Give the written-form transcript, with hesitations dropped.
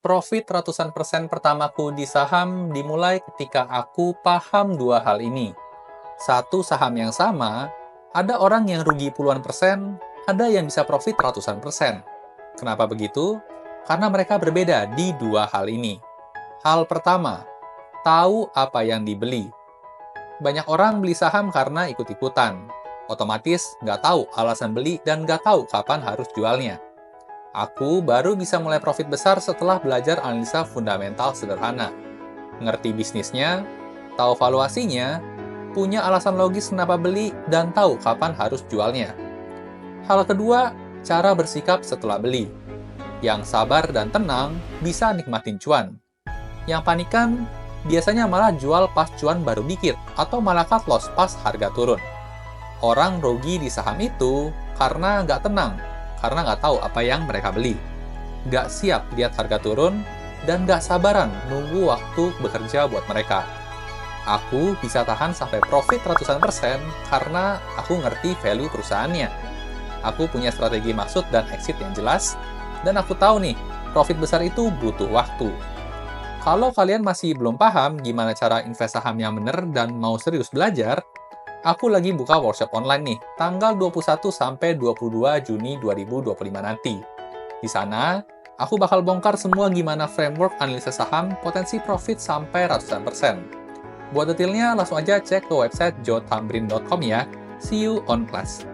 Profit ratusan persen pertamaku di saham dimulai ketika aku paham dua hal ini. Satu saham yang sama, ada orang yang rugi puluhan persen, ada yang bisa profit ratusan persen. Kenapa begitu? Karena mereka berbeda di dua hal ini. Hal pertama, tahu apa yang dibeli. Banyak orang beli saham karena ikut-ikutan. Otomatis nggak tahu alasan beli dan nggak tahu kapan harus jualnya. Aku baru bisa mulai profit besar setelah belajar analisa fundamental sederhana. Ngerti bisnisnya, tahu valuasinya, punya alasan logis kenapa beli, dan tahu kapan harus jualnya. Hal kedua, cara bersikap setelah beli. Yang sabar dan tenang bisa nikmatin cuan. Yang panikan biasanya malah jual pas cuan baru dikit atau malah cut loss pas harga turun. Orang rugi di saham itu karena nggak tenang, karena nggak tahu apa yang mereka beli. Nggak siap lihat harga turun, dan nggak sabaran nunggu waktu bekerja buat mereka. Aku bisa tahan sampai profit ratusan persen karena aku ngerti value perusahaannya. Aku punya strategi masuk dan exit yang jelas, dan aku tahu nih, profit besar itu butuh waktu. Kalau kalian masih belum paham gimana cara invest saham yang benar dan mau serius belajar, aku lagi buka workshop online nih, tanggal 21 sampai 22 Juni 2025 nanti. Di sana, aku bakal bongkar semua gimana framework analisis saham potensi profit sampai ratusan persen. Buat detailnya, langsung aja cek ke website joetamrin.com ya. See you on class.